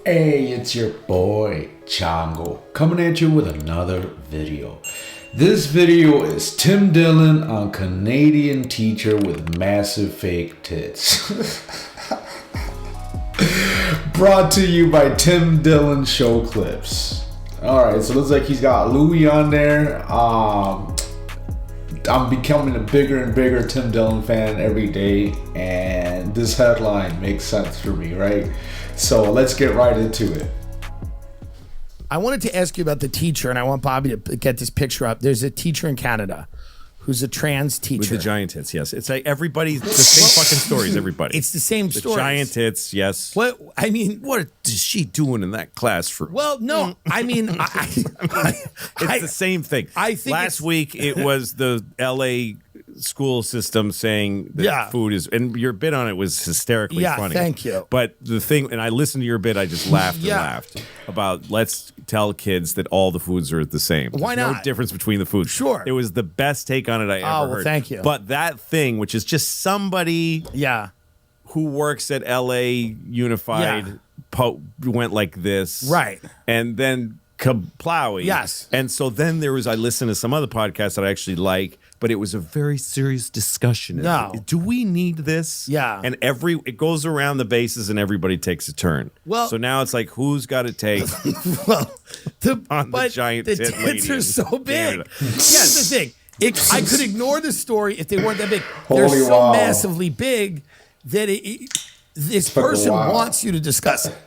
Hey, it's your boy, Chango, coming at you with another video. This video is Tim Dillon on Canadian teacher with massive fake tits. Brought to you by Tim Dillon Show Clips. Alright, so it looks like he's got Louis on there. I'm becoming a bigger and bigger Tim Dillon fan every day, and this headline makes sense for me, right? So let's get right into it. I wanted to ask you about the teacher, and I want Bobby to get this picture up. There's a teacher in Canada who's a trans teacher. With the giant tits, yes. It's like everybody's the same fucking stories, everybody. It's the same story. The giant tits, yes. What, I mean... What is she doing in that classroom? Well, no, I mean... it's the same thing. I think Last week, it was the L.A. school system saying that food is... And your bit on it was hysterically funny. Yeah, thank you. But the thing... And I listened to your bit, I just laughed and laughed about let's tell kids that all the foods are the same. Why There's not? no difference between the foods. Sure. It was the best take on it I ever heard. Thank you. But that thing, which is just somebody who works at LA Unified went like this. Right. And then Kablowy. Yes. And so then I listened to some other podcasts that I actually like, but it was a very serious discussion. No. Do we need this? Yeah. And it goes around the bases and everybody takes a turn. Well, so now it's like, who's got to take the giant the tit tits lady are in so big. Canada? Here's the thing. I could ignore the story if they weren't that big. They're Holy so wow. massively big that this person wants you to discuss it.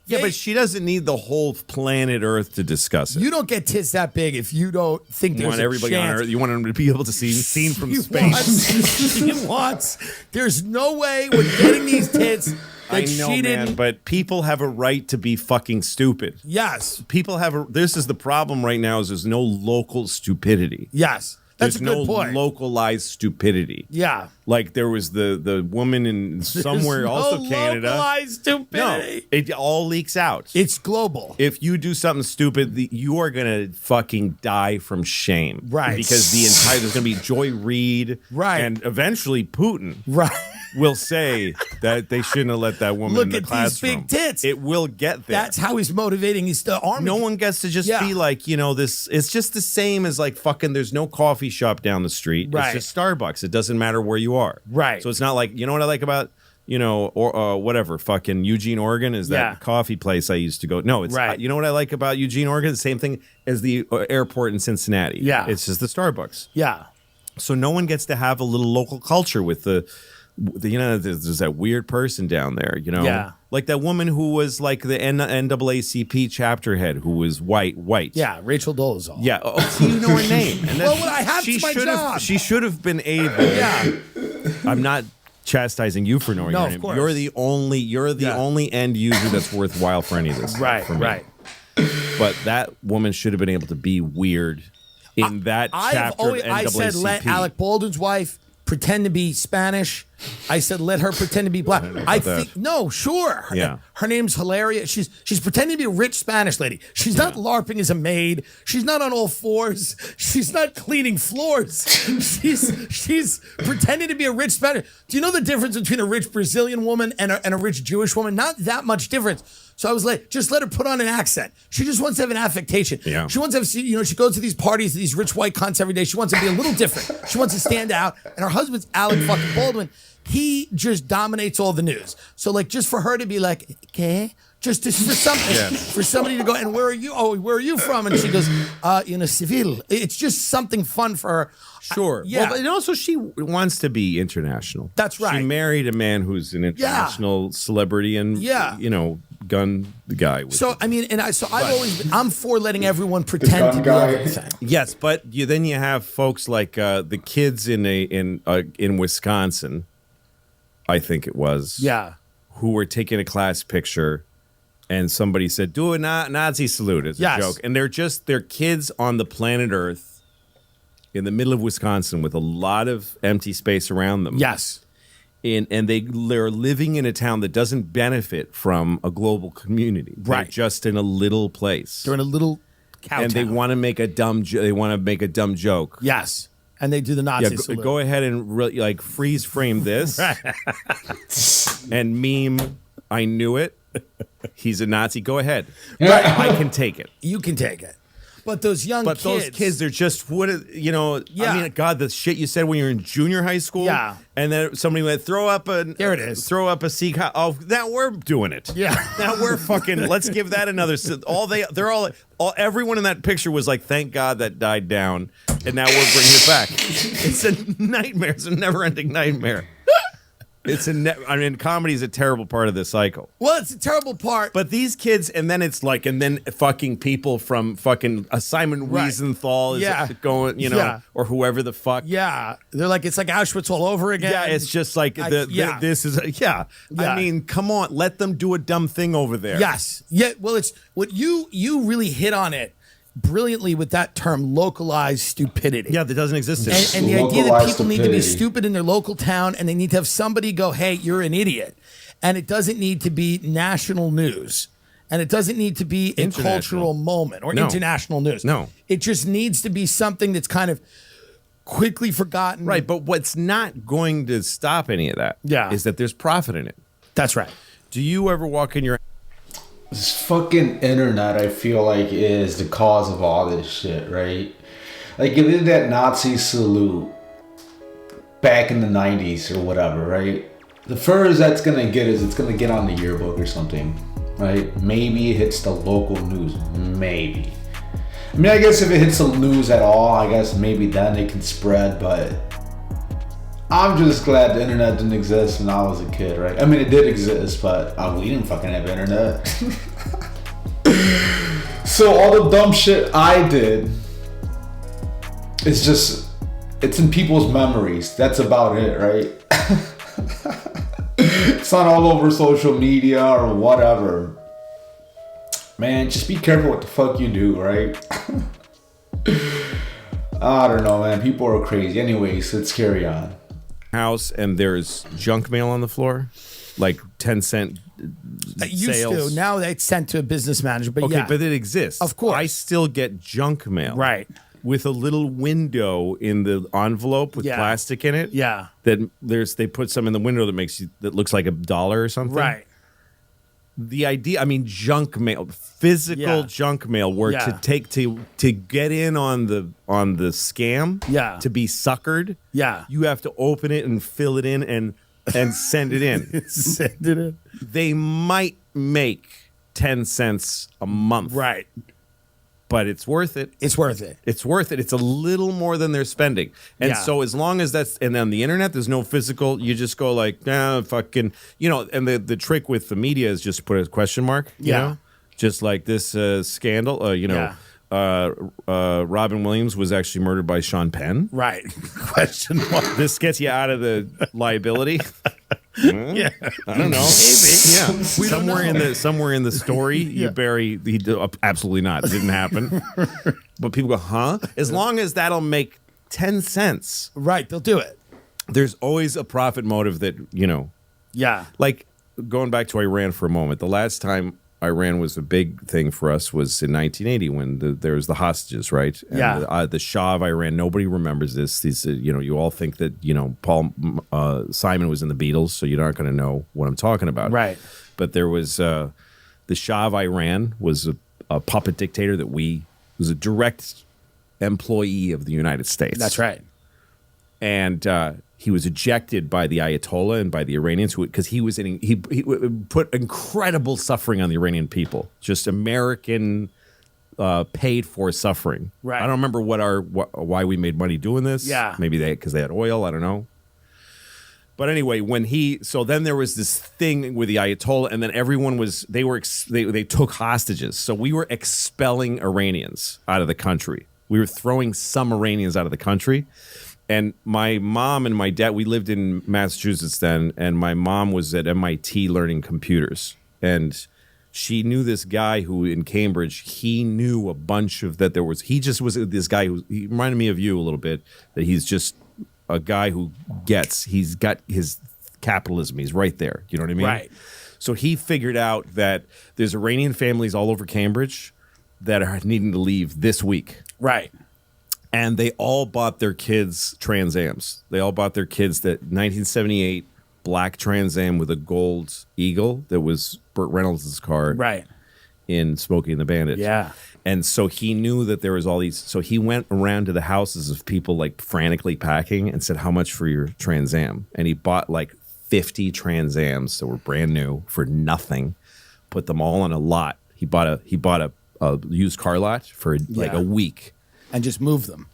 Yeah, but she doesn't need the whole planet Earth to discuss it. You don't get tits that big if you don't think You there's want everybody a on chance. Earth. You want them to be able to see seen from space. She wants. There's no way we're getting these tits. I know, man, but people have a right to be fucking stupid. Yes. People have this is the problem right now is there's no local stupidity. Yes. That's There's a good no point. localized stupidity. Yeah. Like there was the woman in somewhere also Canada. Localized stupidity. No, it all leaks out. It's global. If you do something stupid, you are gonna fucking die from shame. Right. Because there's gonna be Joy Reid. Right. And eventually Putin. Right. Will say that they shouldn't have let that woman in the classroom. Look at these big tits. It will get there. That's how he's motivating the army. No one gets to just be like, this. It's just the same as like fucking there's no coffee shop down the street. Right. It's just Starbucks. It doesn't matter where you are. Right. So it's not like, you know what I like about, or whatever, fucking Eugene, Oregon is that coffee place I used to go. No, it's, you know what I like about Eugene, Oregon? The same thing as the airport in Cincinnati. Yeah. It's just the Starbucks. Yeah. So no one gets to have a little local culture with there's that weird person down there, like that woman who was like the NAACP chapter head who was white. Yeah, Rachel Dolezal. Yeah, so you know her name. And well, I have to my job. She should have been able. Yeah. I'm not chastising you for knowing her name. Of course. You're the only end user that's worthwhile for any of this. Right. But that woman should have been able to be weird in that chapter of NAACP. I said let Alec Baldwin's wife pretend to be Spanish. I said, let her pretend to be black. I think, no, sure. Her name's hilarious. She's pretending to be a rich Spanish lady. She's not LARPing as a maid. She's not on all fours. She's not cleaning floors. She's pretending to be a rich Spanish. Do you know the difference between a rich Brazilian woman and a rich Jewish woman? Not that much difference. So I was like, just let her put on an accent. She just wants to have an affectation. Yeah. She wants to have, she goes to these parties, these rich white cunts every day. She wants to be a little different. She wants to stand out. And her husband's Alec fucking Baldwin. He just dominates all the news. So like, just for her to be like, okay, just for something, for somebody to go, and where are you? Oh, where are you from? And she goes, Seville. It's just something fun for her. Sure. Yeah. Well, and also she wants to be international. That's right. She married a man who's an international celebrity and, gun the guy. So, I mean, I'm for letting everyone pretend to be everything. Yes, but then you have folks like the kids in Wisconsin, I think it was. Yeah. Who were taking a class picture and somebody said, do a Nazi salute as a joke. And they're kids on the planet Earth in the middle of Wisconsin with a lot of empty space around them. Yes. And they're living in a town that doesn't benefit from a global community. Right. They're just in a little place. They're in a little cow and town. they want to make a dumb joke. Yes. And they do the Nazi salute. Go ahead and freeze frame this and meme I knew it He's a Nazi. Go ahead. I can take it. You can take it. But those those kids, they're just I mean, God, the shit you said when you were in junior high school. Yeah. And then somebody went, there it is. Throw up a Sikh. Oh, now we're doing it. Yeah. Now we're fucking. Let's give that another. Everyone in that picture was like, thank God that died down, and now we're bringing it back. It's a nightmare. It's a never-ending nightmare. Comedy is a terrible part of this cycle. Well, it's a terrible part. But these kids, and then fucking people from fucking Simon Wiesenthal is going, or whoever the fuck. Yeah. They're like, it's like Auschwitz all over again. Yeah, it's just like, this is, I mean, come on, let them do a dumb thing over there. Yes. Yeah, well, it's what you really hit on it brilliantly with that term, localized stupidity. Yeah, that doesn't exist. And the idea that people need to be stupid in their local town, and they need to have somebody go, hey, you're an idiot. And it doesn't need to be national news. And it doesn't need to be a cultural moment or international news. No. It just needs to be something that's kind of quickly forgotten. Right, but what's not going to stop any of that is that there's profit in it. That's right. Do you ever walk in your... This fucking internet, I feel like, is the cause of all this shit, right? Like, you did that Nazi salute back in the 90s or whatever, right? The furthest that's gonna get is it's gonna get on the yearbook or something, right? Maybe it hits the local news, maybe. I mean, I guess if it hits the news at all, I guess maybe then it can spread, but I'm just glad the internet didn't exist when I was a kid, right? I mean, it did exist, but we didn't fucking have internet. So all the dumb shit I did, it's in people's memories. That's about it, right? It's not all over social media or whatever. Man, just be careful what the fuck you do, right? I don't know, man. People are crazy. Anyways, let's carry on. House and there's junk mail on the floor, like 10-cent sales. Now it's sent to a business manager, but but it exists. Of course. I still get junk mail. Right. With a little window in the envelope with plastic in it. Yeah. They put some in the window that looks like $1 or something. Right. The idea, I mean, junk mail, physical junk mail, where to get in on the scam, to be suckered, you have to open it and fill it in and send it in. Send it in. They might make 10 cents a month, right? But it's worth it. It's worth it. It's worth it. It's a little more than they're spending. And so as long as that's, and on the internet, there's no physical, you just go like, fucking, and the trick with the media is just put a question mark, you know? Just like this scandal, Robin Williams was actually murdered by Sean Penn. Right. Question mark. This gets you out of the liability. I don't know. Maybe. Somewhere in the story, you bury. Absolutely not. It didn't happen. But people go, huh? As long as that'll make 10 cents, right? They'll do it. There's always a profit motive that Like going back to Iran for a moment. The last time Iran was a big thing for us was in 1980 when there was the hostages, right? And the Shah of Iran. Nobody remembers this. These, you all think that Paul Simon was in the Beatles, so you're not going to know what I'm talking about, right? But there was the Shah of Iran was a puppet dictator that was a direct employee of the United States. That's right. And he was ejected by the Ayatollah and by the Iranians because he put incredible suffering on the Iranian people. Just American paid for suffering. Right. I don't remember why we made money doing this. Yeah. Maybe because they had oil. I don't know. But anyway, so then there was this thing with the Ayatollah, and then everyone they took hostages. So we were expelling Iranians out of the country. We were throwing some Iranians out of the country. And my mom and my dad, we lived in Massachusetts then, and my mom was at MIT learning computers. And she knew this guy who in Cambridge, he knew a bunch of he just was this guy he reminded me of you a little bit, that he's just a guy he's got his capitalism. He's right there. You know what I mean? Right. So he figured out that there's Iranian families all over Cambridge that are needing to leave this week. Right. And they all bought their kids Trans Ams. They all bought their kids that 1978 black Trans Am with a gold eagle that was Burt Reynolds' car Right. in Smokey and the Bandit. Yeah. And so he knew that there was all these. So he went around to the houses of people like frantically packing and said, "How much for your Trans Am?" And he bought like 50 Trans Ams that were brand new for nothing. Put them all on a lot. He bought a used car lot for like a week and just moved them.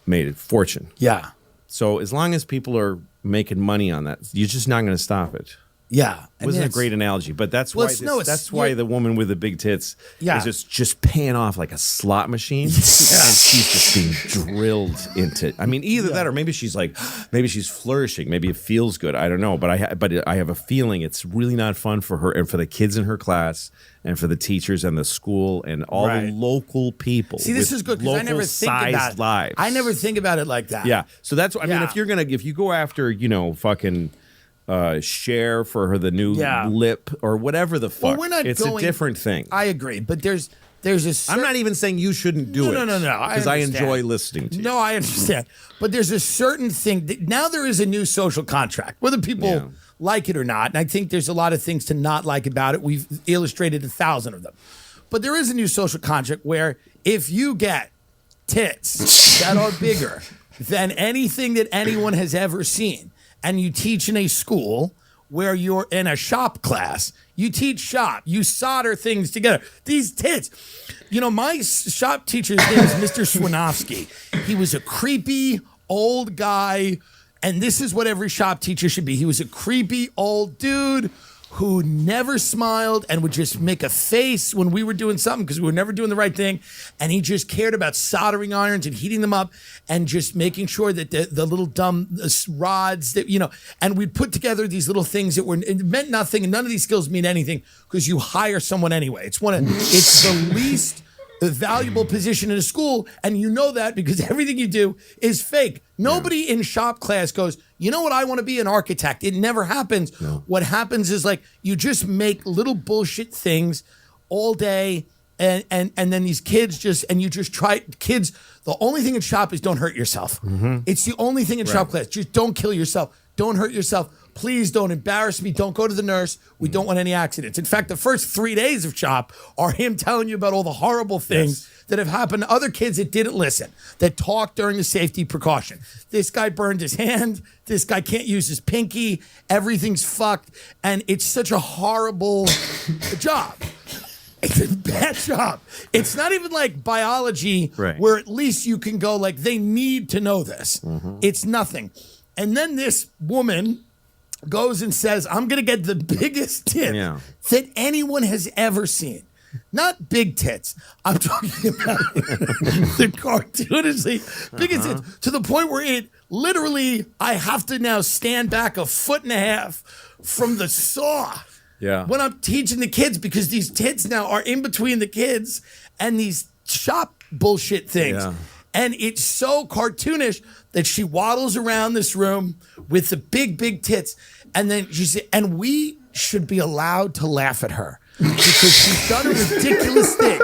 Made a fortune. Yeah. So as long as people are making money on that, you're just not going to stop it. Yeah. It wasn't a great analogy, but that's why that's why the woman with the big tits is just paying off like a slot machine, and she's just being drilled into. I mean, either that or maybe she's flourishing. Maybe it feels good. I don't know, but I have a feeling it's really not fun for her and for the kids in her class and for the teachers and the school and all the local people. See, this is good because I never think about it. Lives. I never think about it like that. Yeah, so that's what I mean. If you go after fucking. Share for her the new lip or whatever the fuck. Well, it's a different thing. I agree, but there's a I'm not even saying you shouldn't do it. No. Because I enjoy listening to you. No, I understand. But there's a certain thing now there is a new social contract, whether people like it or not. And I think there's a lot of things to not like about it. We've illustrated 1,000 of them. But there is a new social contract where if you get tits that are bigger than anything that anyone has ever seen, and you teach in a school where you're in a shop class, you teach shop, you solder things together. These tits, my shop teacher's name is Mr. Swinovsky. He was a creepy old guy, and this is what every shop teacher should be. He was a creepy old dude who never smiled and would just make a face when we were doing something because we were never doing the right thing. And he just cared about soldering irons and heating them up and just making sure that the little dumb rods that, and we'd put together these little things that it meant nothing. And none of these skills mean anything because you hire someone anyway. It's the least valuable position in a school. And you know that because everything you do is fake. Nobody in shop class goes, you know what, I want to be an architect. It never happens. No. What happens is like you just make little bullshit things all day and then these kids kids, the only thing in shop is don't hurt yourself. Mm-hmm. It's the only thing in shop class. Just don't kill yourself. Don't hurt yourself. Please don't embarrass me. Don't go to the nurse. We don't want any accidents. In fact, the first 3 days of shop are him telling you about all the horrible things that have happened to other kids that didn't listen, that talked during the safety precaution. This guy burned his hand. This guy can't use his pinky. Everything's fucked. And it's such a horrible job. It's a bad job. It's not even like biology where at least you can go like, they need to know this. Mm-hmm. It's nothing. And then this woman goes and says, I'm going to get the biggest tit that anyone has ever seen. Not big tits. I'm talking about the cartoonishly biggest tits to the point where it literally, I have to now stand back 1.5 feet from the saw when I'm teaching the kids because these tits now are in between the kids and these shop bullshit things. Yeah. And it's so cartoonish that she waddles around this room with the big, big tits. And then she said, and we should be allowed to laugh at her because she's done a ridiculous thing.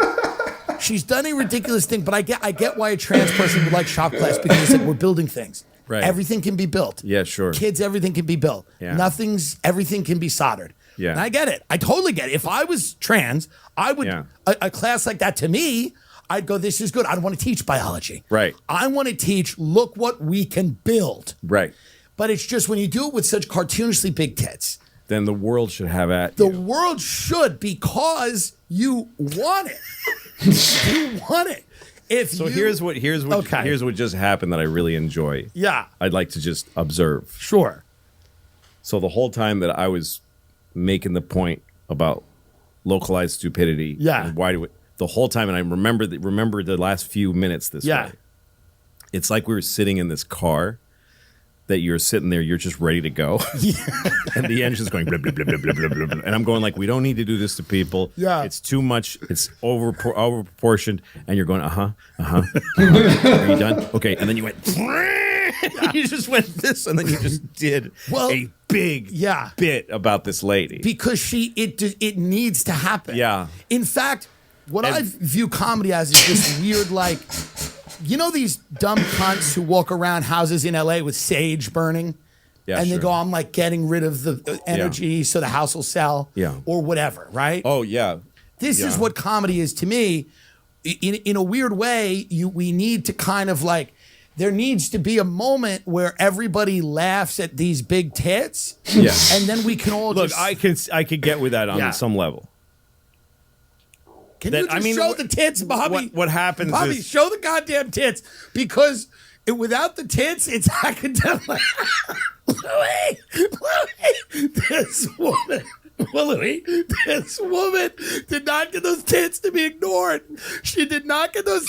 She's done a ridiculous thing, but I get why a trans person would like shop class because it's like we're building things. Right. Everything can be built. Yeah, sure. Kids, everything can be built. Yeah. Everything can be soldered. Yeah. And I get it. I totally get it. If I was trans, I would, a class like that to me, I'd go, this is good. I don't want to teach biology. Right. I want to teach, look what we can build. Right. But it's just when you do it with such cartoonishly big tits. Then the world should have at you. The world should because you want it. You want it. Here's what just happened that I really enjoy. Yeah. I'd like to just observe. Sure. So the whole time that I was making the point about localized stupidity. Yeah. And why do it the whole time, and I remember the last few minutes this way. It's like we were sitting in this car that you're sitting there, you're just ready to go. And the engine's going blah, blah, blah, blah, blah, blah, blah, blah. And I'm going like, we don't need to do this to people. Yeah. It's too much. It's over proportioned. And you're going, Are you done? Okay. And then you went, you just went this, and then you just did a big bit about this lady. Because it needs to happen. Yeah. In fact, what I view comedy as is this weird, like, you know these dumb cunts who walk around houses in LA with sage burning? and they go, I'm like getting rid of the energy so the house will sell or whatever, right? Oh, yeah. This is what comedy is to me. In a weird way, we need to kind of like, there needs to be a moment where everybody laughs at these big tits. Yeah. And then we can all look, I could get with that on some level. Can you just show the tits, Bobby? What happens Bobby, is... show the goddamn tits. Because without the tits, it's academic. Louis, this woman... Well, Louis, this woman did not get those tits to be ignored. She did not get those.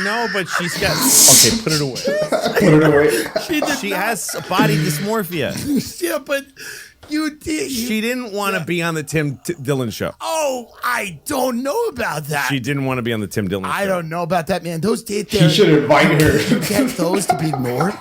No, but she's got. Okay, put it away. Put it away. She has body dysmorphia. Yeah, but you did. She didn't want to be on the Tim Dillon show. Oh, I don't know about that. She didn't want to be on the Tim Dillon show. I don't know about that, man. Those tits. You should invite her. You get those to be ignored.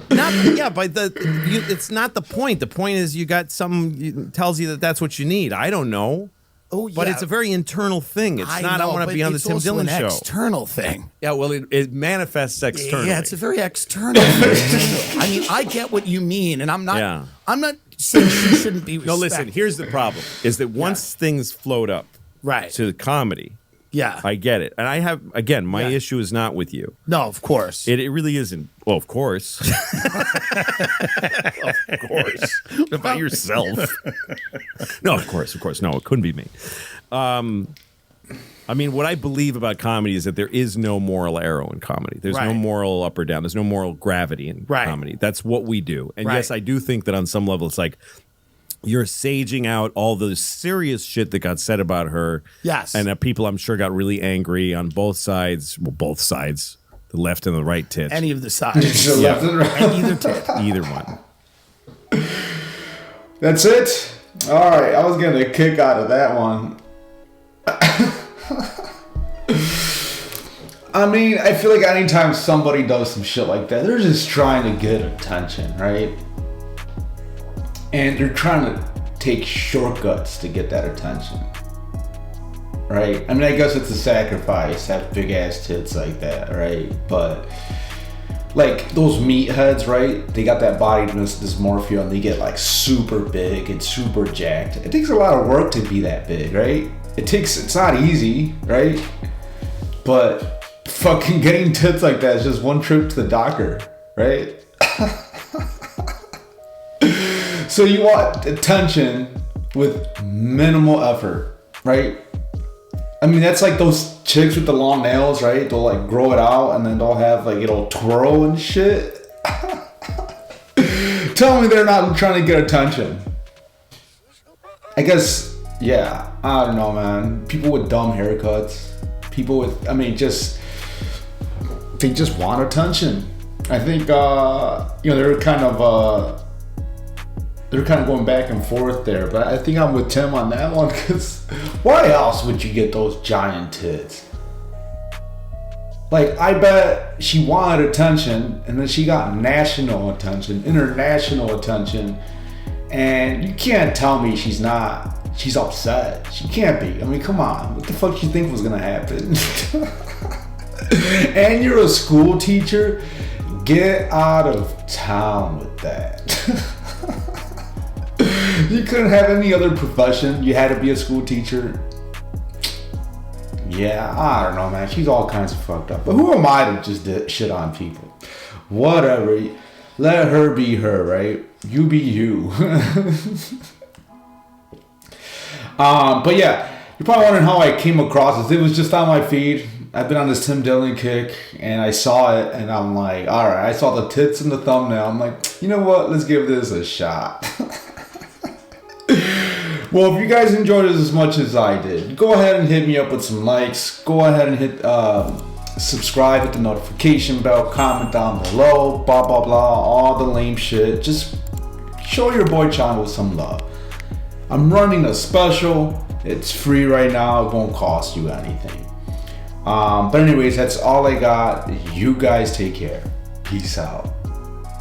But it's not the point. The point is you got some tells you that that's what you need. I don't know. Oh, yeah. But it's a very internal thing. It's I want to be on the Tim Dillon show. It's an external thing. Yeah, well, it manifests externally. Yeah, it's a very external thing. I mean, I get what you mean, and I'm not saying she shouldn't be respected. No, listen, here's the problem, is that once things float up to the comedy, I get it. And I have, again, my issue is not with you. No, of course. It really isn't. Well, of course. Of course. What about yourself? No, of course. No, it couldn't be me. I mean, what I believe about comedy is that there is no moral arrow in comedy. There's no moral up or down. There's no moral gravity in comedy. That's what we do. And yes, I do think that on some level it's like, you're saging out all the serious shit that got said about her. Yes. And people, I'm sure, got really angry on both sides. Well, both sides. The left and the right tit. Any of the sides. The left and the right. And either tit. Either one. That's it? All right. I was getting a kick out of that one. I mean, I feel like anytime somebody does some shit like that, they're just trying to get attention, right? And they're trying to take shortcuts to get that attention, right? I mean, I guess it's a sacrifice to have big ass tits like that, right? But like those meatheads, right? They got that body dysmorphia and they get like super big and super jacked. It takes a lot of work to be that big, right? It's not easy, right? But fucking getting tits like that is just one trip to the doctor, right? So you want attention with minimal effort, right? I mean, that's like those chicks with the long nails, right? They'll like grow it out and then they'll have like it'll twirl and shit. Tell me they're not trying to get attention. I guess, yeah, I don't know, man. People with dumb haircuts, people with, I mean, they just want attention. I think, they're kind of going back and forth there, but I think I'm with Tim on that one, because why else would you get those giant tits? Like, I bet she wanted attention, and then she got national attention, international attention, and you can't tell me she's upset. She can't be. I mean, come on. What the fuck do you think was gonna happen? And you're a school teacher? Get out of town with that. You couldn't have any other profession. You had to be a school teacher. Yeah, I don't know, man. She's all kinds of fucked up. But who am I to just shit on people? Whatever. Let her be her, right? You be you. But yeah, you're probably wondering how I came across this. It was just on my feed. I've been on this Tim Dillon kick, and I saw it, and I'm like, all right. I saw the tits in the thumbnail. I'm like, you know what? Let's give this a shot. Well, if you guys enjoyed it as much as I did, go ahead and hit me up with some likes. Go ahead and hit subscribe, hit the notification bell, comment down below, blah, blah, blah, all the lame shit. Just show your boy Chongo some love. I'm running a special. It's free right now. It won't cost you anything. But anyways, that's all I got. You guys take care. Peace out.